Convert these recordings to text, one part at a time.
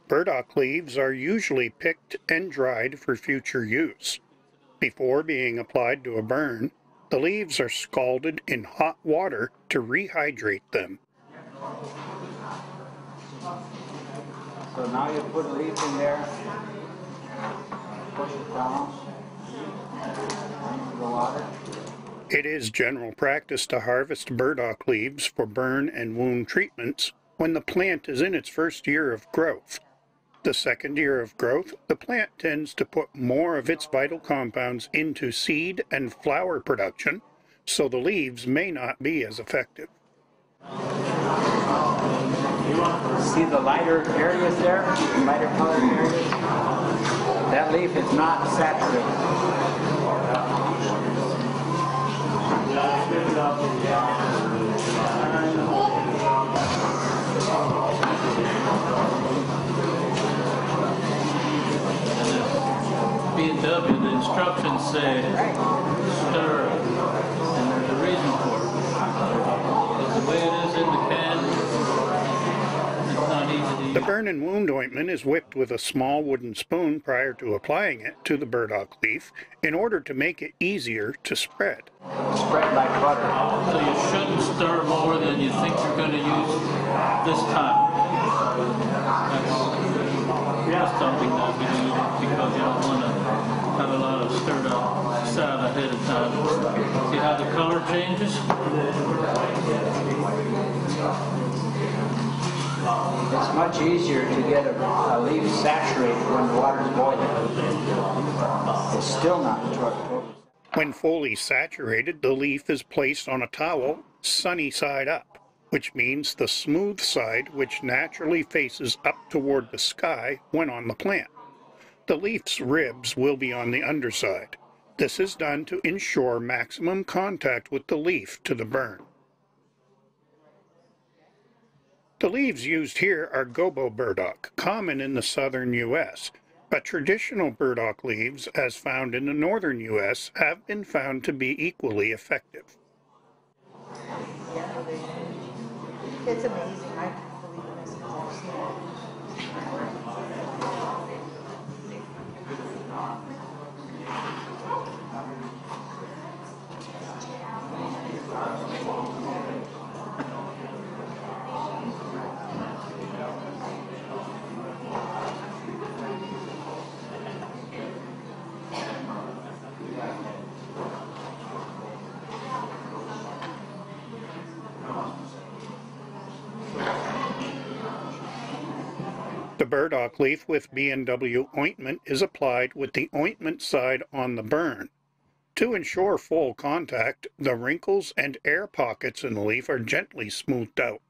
Burdock leaves are usually picked and dried for future use. Before being applied to a burn, the leaves are scalded in hot water to rehydrate them. So now you put a leaf in there, push it down into the water. It is general practice to harvest burdock leaves for burn and wound treatments when the plant is in its first year of growth. The second year of growth, the plant tends to put more of its vital compounds into seed and flower production, so the leaves may not be as effective. See the lighter areas there, the lighter colored areas? That leaf is not saturated. B&W, the instructions say stir, and there's a reason for it. Because the way it is in the can, it's not easy to use. The burn and wound ointment is whipped with a small wooden spoon prior to applying it to the burdock leaf in order to make it easier to spread. Spread like butter. So you shouldn't stir more than you think you're going to use this time. That's something that we do because you don't want to have a lot of stirred up salve ahead of time. See how the color changes? It's much easier to get a leaf saturated when the water's boiling. It's still not totally. When fully saturated, the leaf is placed on a towel sunny side up, which means the smooth side which naturally faces up toward the sky when on the plant. The leaf's ribs will be on the underside. This is done to ensure maximum contact with the leaf to the burn. The leaves used here are gobo burdock, common in the southern U.S., but traditional burdock leaves, as found in the northern U.S., have been found to be equally effective. It's amazing. I can't believe this because I've seen it. The burdock leaf with B&W ointment is applied with the ointment side on the burn. To ensure full contact, the wrinkles and air pockets in the leaf are gently smoothed out.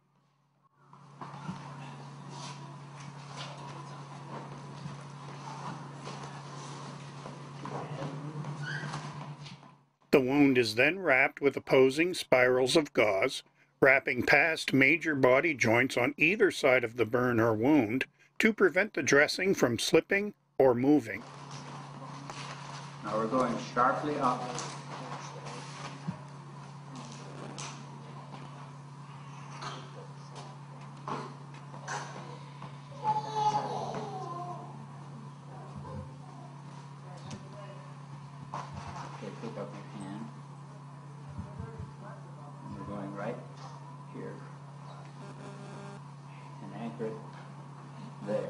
The wound is then wrapped with opposing spirals of gauze, wrapping past major body joints on either side of the burn or wound to prevent the dressing from slipping or moving. Now we're going sharply up. Okay, pick up your hand. And we're going right here. And anchor it there.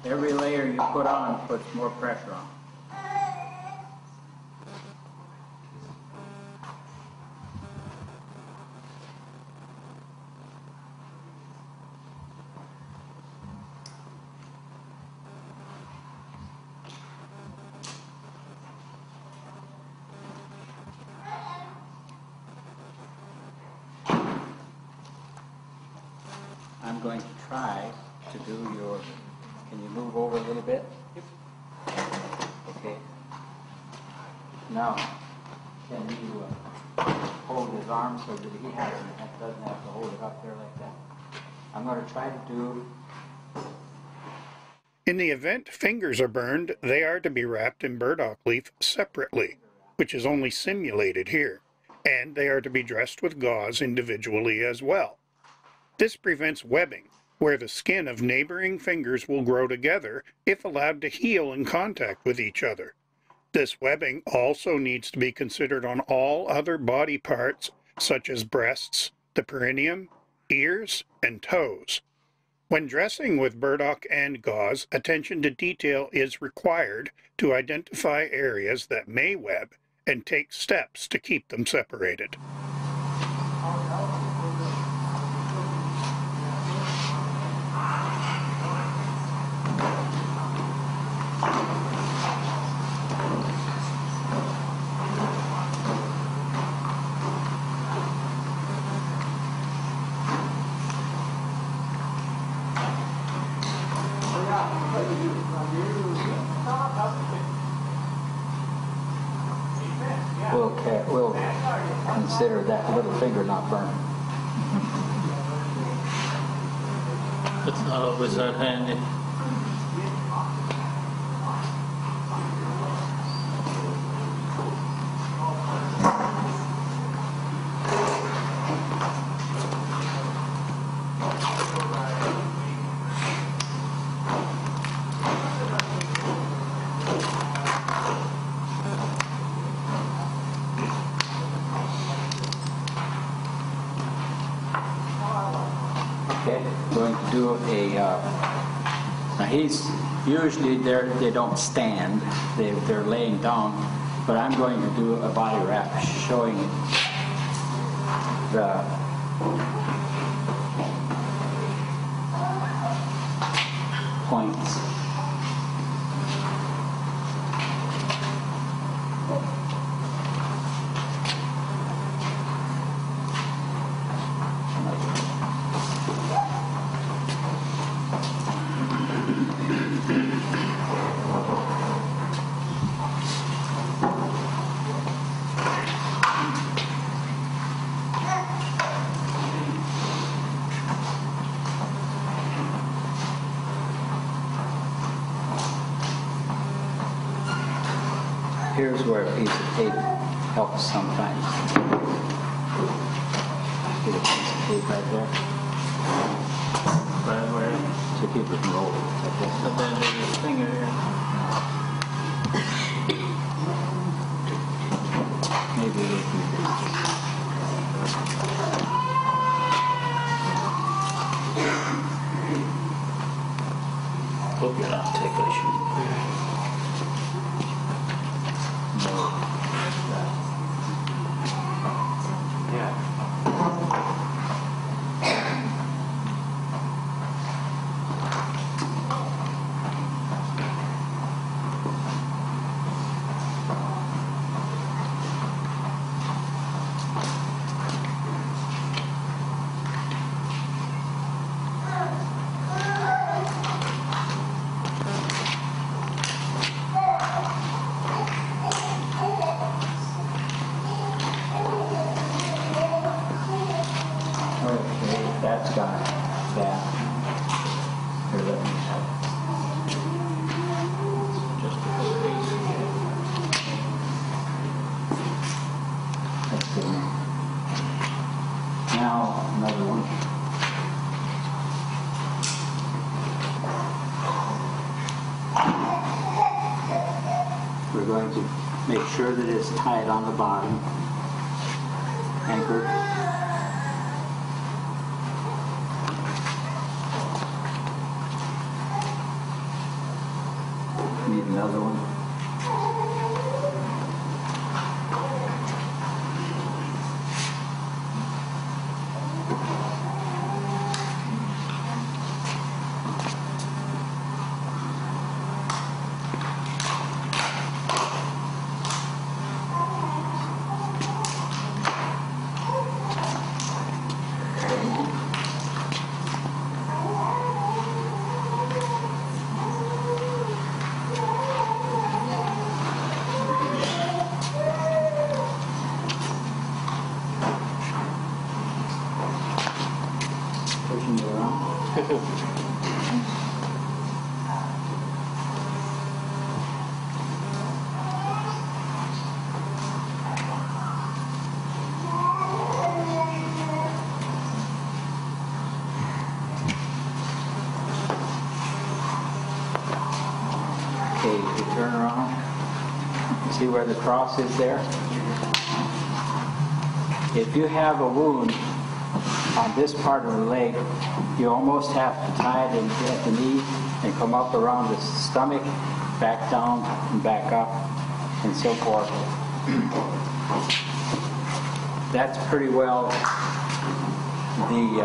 Every layer you put on puts more pressure on. I'm going to try to do your, can you move over a little bit? Okay. Now, can you hold his arm so that he doesn't have to hold it up there like that. I'm going to try to do. In the event fingers are burned, they are to be wrapped in burdock leaf separately, which is only simulated here, and they are to be dressed with gauze individually as well. This prevents webbing, where the skin of neighboring fingers will grow together if allowed to heal in contact with each other. This webbing also needs to be considered on all other body parts, such as breasts, the perineum, ears, and toes. When dressing with burdock and gauze, attention to detail is required to identify areas that may web and take steps to keep them separated. We'll consider that little finger not burned. It's not always that handy. Going to do now he's usually they don't stand, they're laying down, but I'm going to do a body wrap showing the points. Here's where a piece of tape helps sometimes. Get a piece of tape right there. Right where? To keep it from rolling. Like this. But then there's this finger here. Maybe we can do Hope you're not ticklish. That's got that. Here, let me have Just a piece. That's good. Now, another one. We're going to make sure that it's tied on the bottom. Anchored. Need another one. Okay, you turn around. See where the cross is there? If you have a wound on this part of the leg, you almost have to tie it at the knee and come up around the stomach, back down and back up, and so forth. That's pretty well the,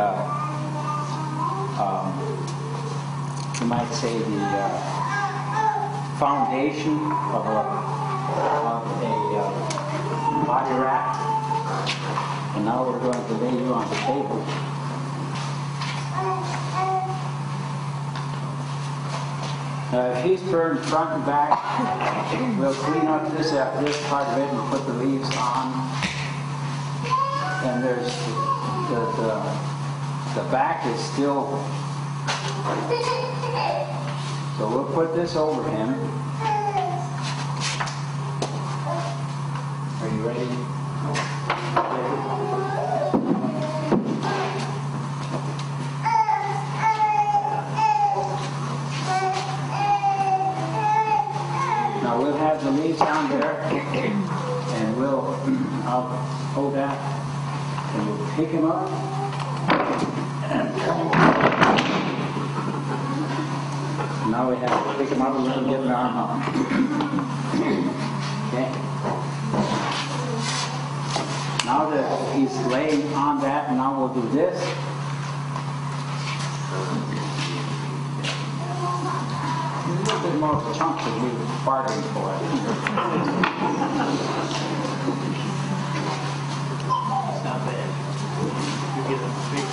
you might say, the foundation of a body wrap. And now we're going to lay you on the table. If he's burned front and back, we'll clean up this part of it and put the leaves on. And there's the back is still, so we'll put this over him. Are you ready? Now we'll have the leaves down there, and I'll hold that, and we'll pick him up. Now we have to pick him up and let him get an arm up. Okay. Now that he's laying on that, now we'll do this. A little bit more chunks than we were bartering for. It's not bad. You get a big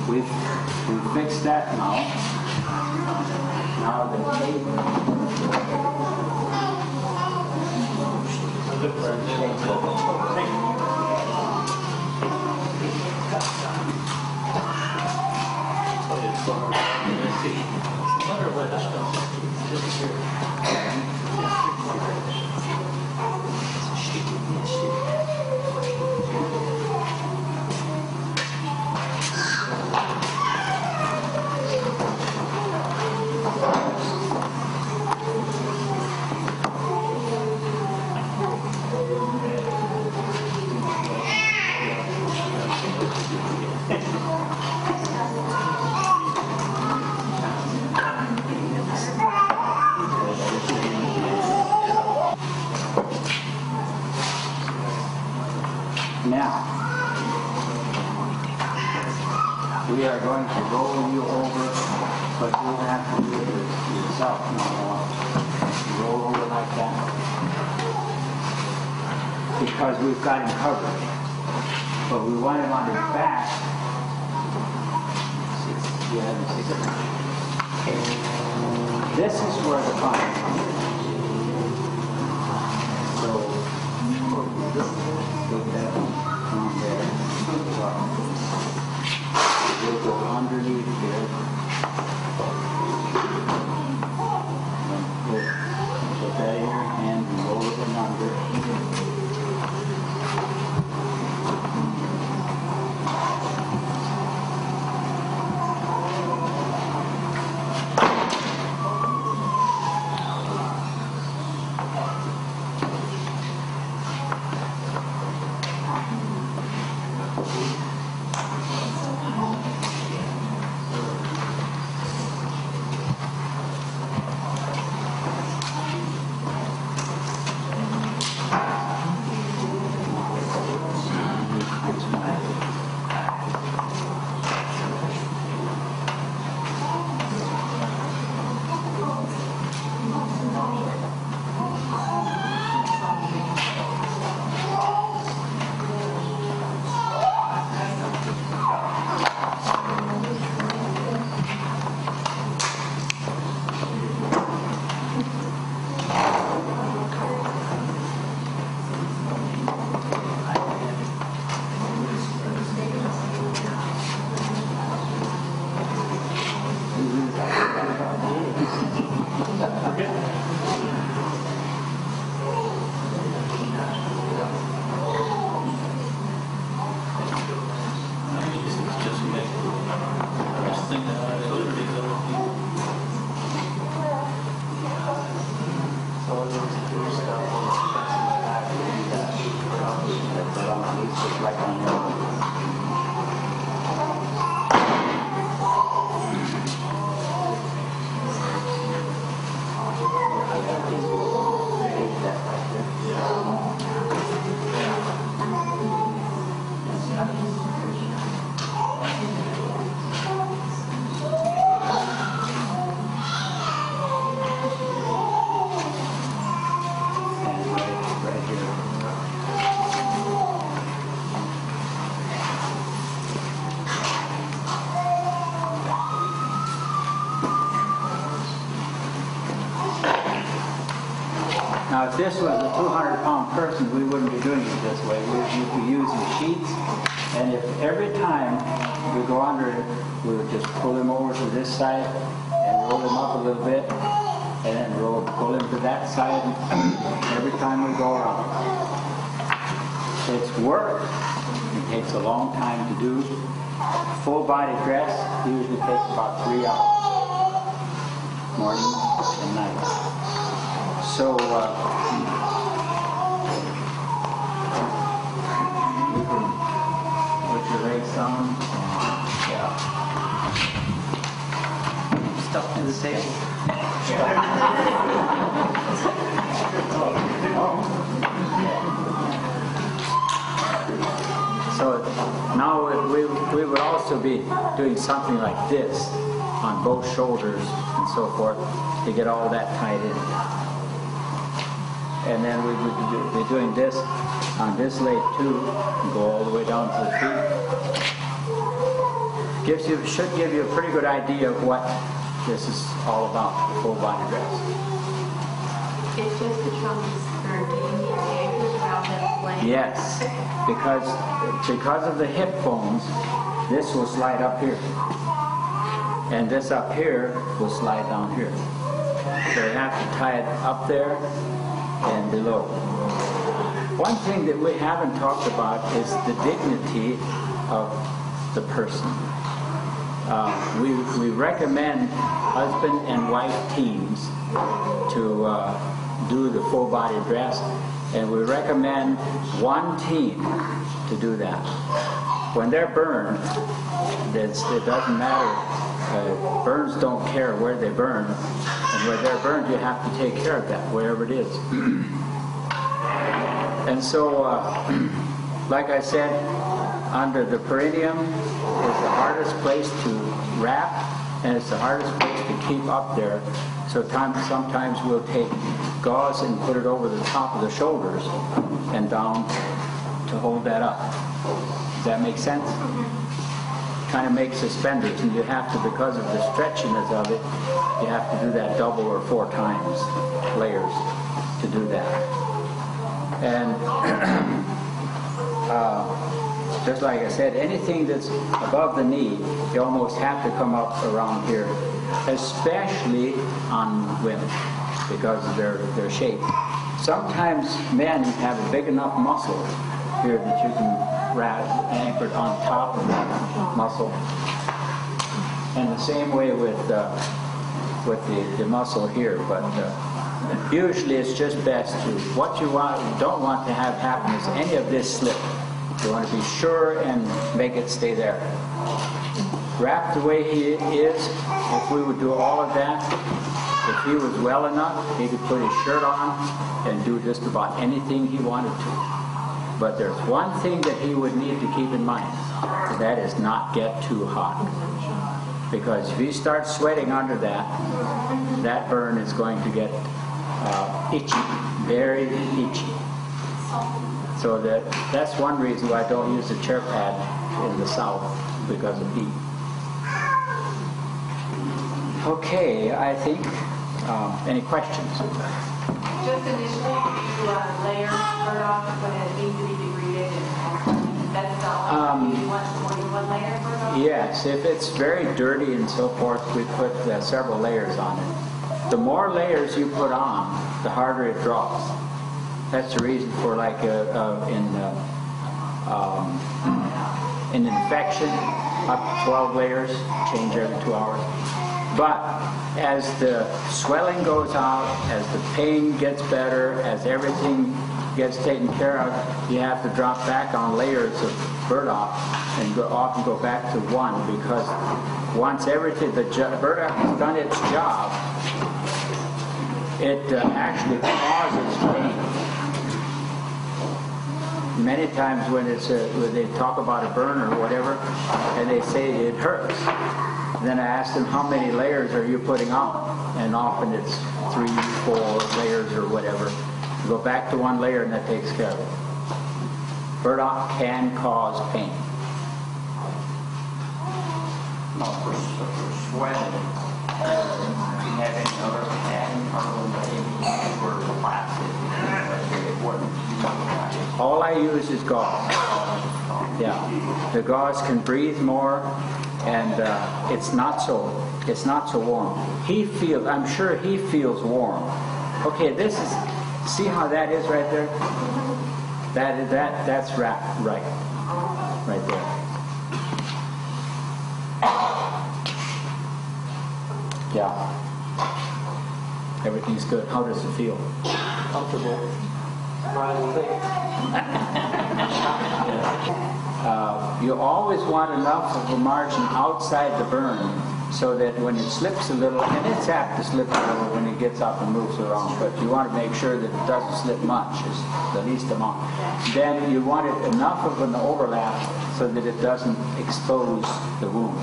We've fixed that now. Now the tape. Now, we are going to roll you over, but you'll have to do it yourself. Roll over like that. Because we've got him covered. But we want him on his back. This is where the fun comes. So, put that on there. We'll go underneath here. Put that in your hand and roll it in under. right here. Now, if this was a 200-pound person, we wouldn't be doing it this way. We'd be using sheets, and if every time we go under it, we would just pull him over to this side and roll him up a little bit, and then pull him to that side every time we go around. It's work. It takes a long time to do. Full body dress usually takes about 3 hours, morning and night. So you can put your legs down. Yeah. Stuff to the table. So now we would also be doing something like this on both shoulders and so forth to get all that tied in. And then we would be doing this on this leg too, and go all the way down to the feet. Should give you a pretty good idea of what this is all about, the full body dress. It's just the trunk is turned. Do you need the ankles around that leg? Yes, because of the hip bones, this will slide up here. And this up here will slide down here. So you have to tie it up there and below. One thing that we haven't talked about is the dignity of the person. We recommend husband and wife teams to do the full body dress, and we recommend one team to do that. When they're burned, it doesn't matter. Burns don't care where they burn, and where they're burned, you have to take care of that, wherever it is. And so, like I said, under the perineum is the hardest place to wrap, and it's the hardest place to keep up there. So sometimes we'll take gauze and put it over the top of the shoulders and down to hold that up. Does that make sense? Kind of make suspenders, and you have to, because of the stretchiness of it, you have to do that double or 4 times layers to do that. And just like I said, anything that's above the knee, you almost have to come up around here, especially on women because of their shape. Sometimes men have a big enough muscle here that you can wrap anchored on top of that muscle. And the same way with the muscle here, but usually it's just best to, what you don't want to have happen is any of this slip. You want to be sure and make it stay there. Wrapped the way he is, if we would do all of that, if he was well enough, he could put his shirt on and do just about anything he wanted to. But there's one thing that he would need to keep in mind, and that is not get too hot. Because if he starts sweating under that, that burn is going to get itchy, very itchy. So that's one reason why I don't use the chair pad in the south, because of heat. Okay, I think, any questions? Just initially, you layer Burdock when it needs to be degraded, and that's all. You want more than 1 layer Burdock? Yes, if it's very dirty and so forth, we put several layers on it. The more layers you put on, the harder it drops. That's the reason for, like, in infection, up to 12 layers, change every 2 hours. But as the swelling goes out, as the pain gets better, as everything gets taken care of, you have to drop back on layers of Burdock and often go back to 1, because once everything, the Burdock has done its job, it actually causes pain. many times when when they talk about a burn or whatever, and they say it hurts. Then I ask them, how many layers are you putting on? And often it's 3, 4 layers or whatever. You go back to 1 layer and that takes care of it. Burdock can cause pain. No, for sweating, do you have any other padding or plastic? All I use is gauze. Yeah, the gauze can breathe more, and it's not so warm. I'm sure he feels warm. Okay, see how that is right there? That's wrapped right there. Yeah. Everything's good. How does it feel? Comfortable. You always want enough of a margin outside the burn so that when it slips a little, and it's apt to slip a little when it gets up and moves around, but you want to make sure that it doesn't slip much, is the least amount. Then you want it enough of an overlap so that it doesn't expose the wound.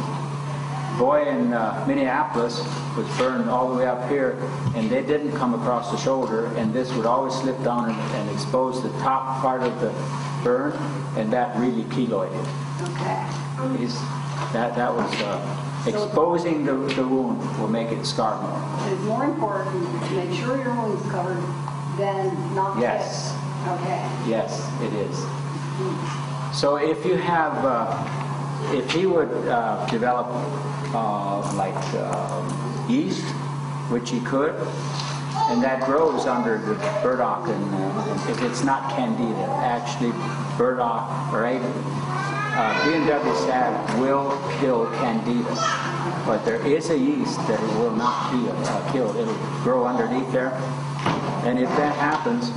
Boy in Minneapolis was burned all the way up here, and they didn't come across the shoulder, and this would always slip down and expose the top part of the burn, and that really keloided. Okay. That was exposing the wound will make it scar more. It's more important to make sure your wound's covered than not Yes. fixed. Okay. Yes, it is. So if you have, if he would develop yeast, which he could, and that grows under the burdock, and if it's not candida, actually burdock or B&W staph will kill candida, but there is a yeast that it will not kill. It'll grow underneath there, and if that happens,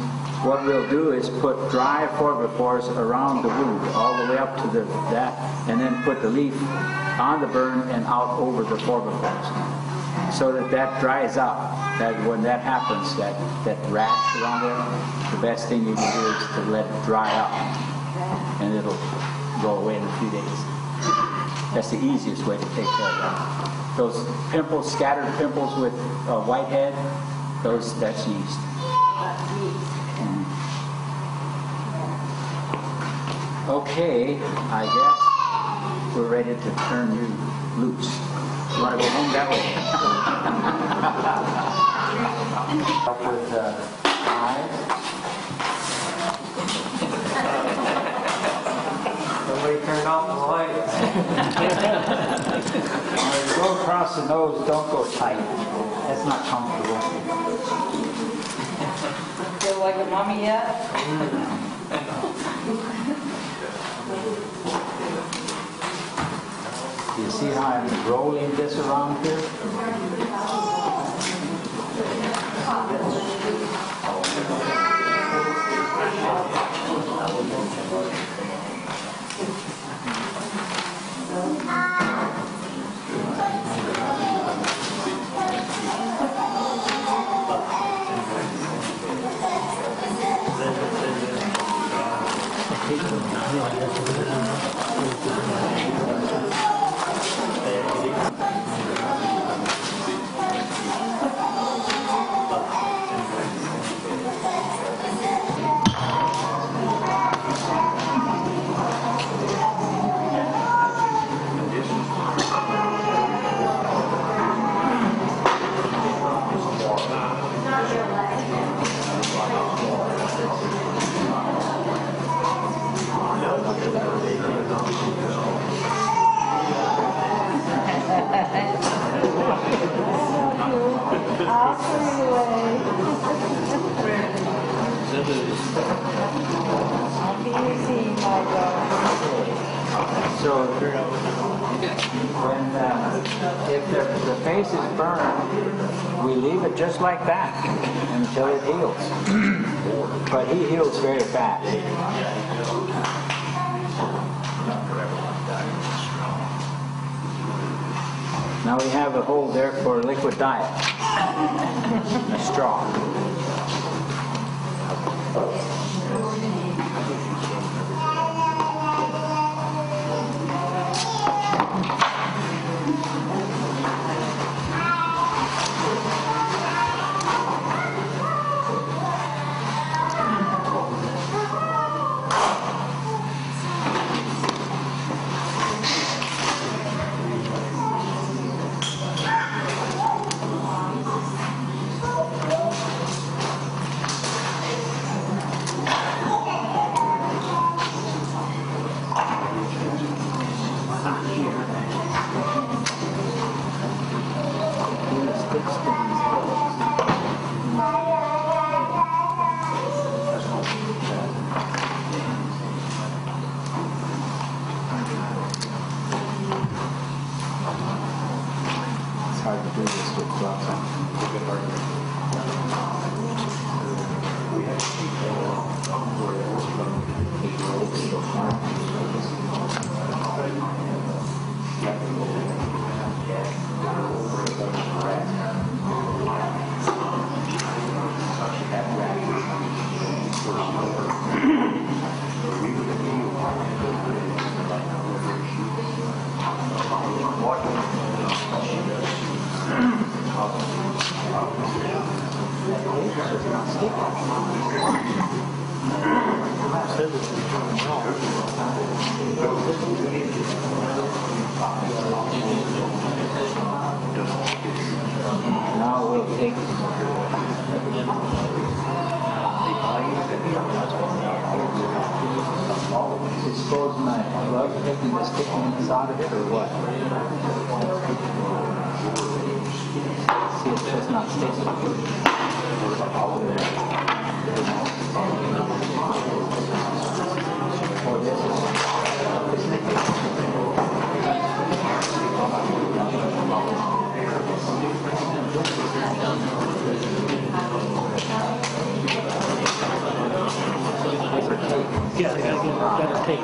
what we'll do is put dry forbipores around the wound, all the way up to that, and then put the leaf on the burn and out over the forbipores, so that dries up. That when that happens, that rash around there, the best thing you can do is to let it dry up, and it'll go away in a few days. That's the easiest way to take care of that. Those pimples, scattered pimples with whitehead, that's yeast. Okay, I guess we're ready to turn you loose. You want to go home that way? Up with eyes. Somebody turned off the lights. When you go across the nose, don't go tight. That's not comfortable. Feel like a mommy yet? You see how I'm rolling this around here? I'll put it away. I'll be easy, my dog. So when if the face is burned, we leave it just like that until it heals. But he heals very fast. Now we have a hole there for liquid diet. A straw. hard to do this with gloves on. Now we'll take suppose my glove taking the stickiness out of it or what? See, it does not stick. Oh, this Yeah, they gotta get better tape.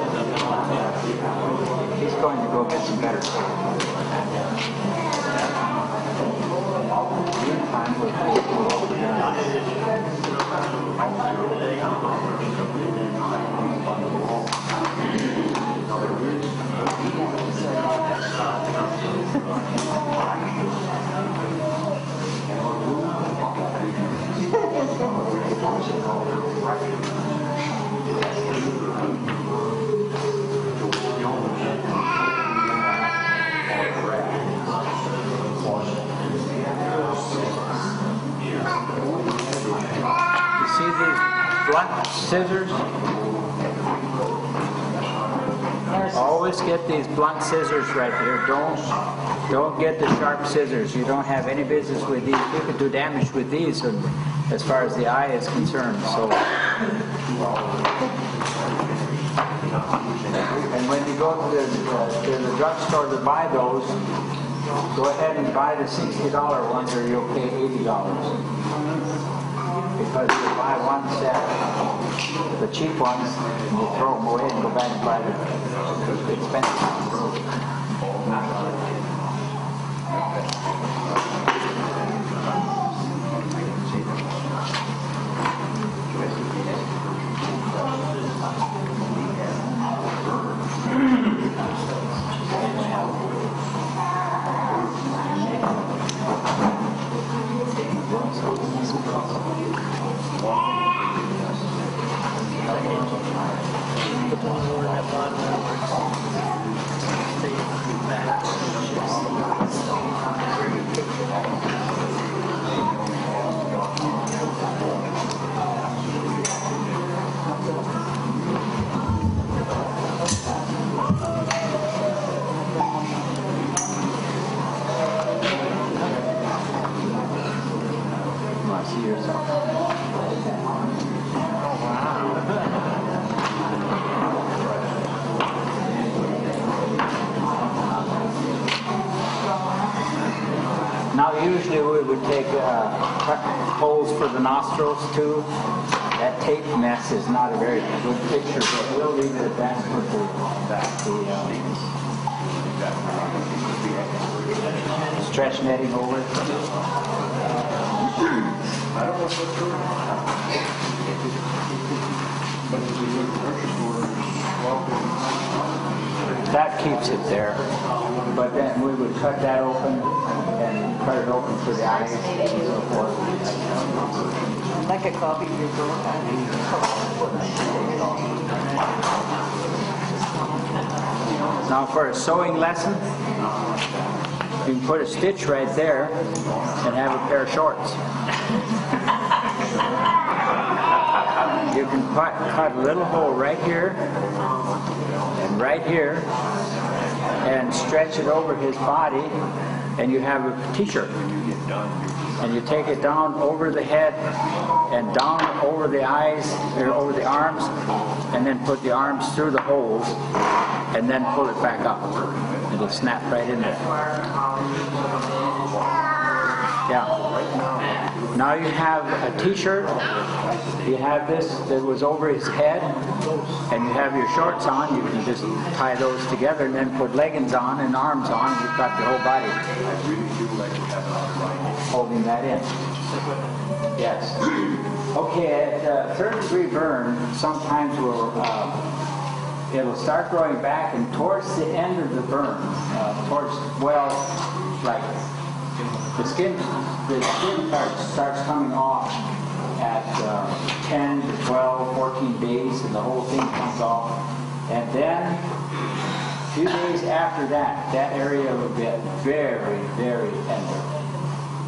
He's going to go get some better tape. Blunt scissors. Always get these blunt scissors right here. Don't get the sharp scissors. You don't have any business with these. You could do damage with these as far as the eye is concerned. So, and when you go to the drugstore to buy those, go ahead and buy the $60 ones, or you'll pay $80. Because you buy one set, the cheap ones, and you throw them away and go back and buy the expensive ones. Now usually we would take holes for the nostrils too. That tape mess is not a very good picture, but we'll leave it at that for the stretch netting over it. That keeps it there, but then we would cut that open and cut it open for the eyes and so forth. Like a copy of your book. Now for a sewing lesson, you can put a stitch right there and have a pair of shorts. You can cut a little hole right here and right here, and then stretch it over his body, and you have a t-shirt. And you take it down over the head and down over the eyes, or over the arms, and then put the arms through the holes, and then pull it back up. It'll snap right in there. Yeah. Now you have a t-shirt. You have this that was over his head, and you have your shorts on. You can just tie those together and then put leggings on and arms on, and you've got your whole body holding that in. Yes. Okay, at third degree burn, sometimes it'll start growing back, and towards the end of the burn, like the skin starts coming off at 10 to 12, 14 days, and the whole thing comes off. And then a few days after that, that area will get very, very tender.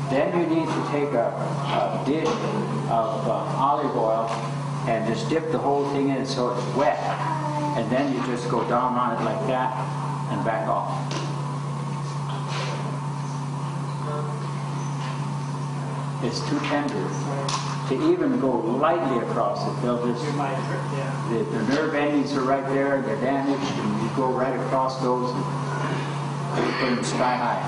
Then you need to take a dish of olive oil and just dip the whole thing in so it's wet. And then you just go down on it like that and back off. It's too tender to even go lightly across it. They'll just, the nerve endings are right there, they're damaged, and you go right across those and put them sky high.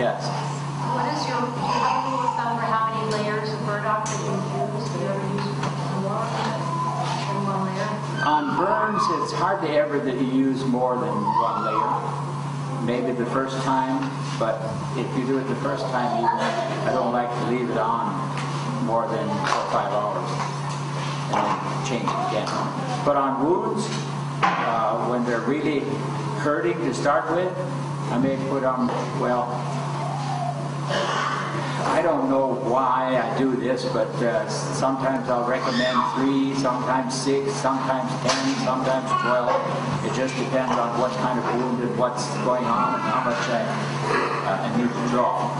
Yes? What is your, do you have a rule of thumb for how many layers of burdock that you use? Do you ever use more than one layer? On burns, it's hardly ever that you use more than one layer. Maybe the first time, but if you do it the first time, even, I don't like to leave it on more than 4 or 5 hours and then change it again. But on wounds, when they're really hurting to start with, I may put on, well, I don't know why I do this, but sometimes I'll recommend 3, sometimes 6, sometimes 10, sometimes 12. It just depends on what kind of wound and what's going on and how much I need to draw.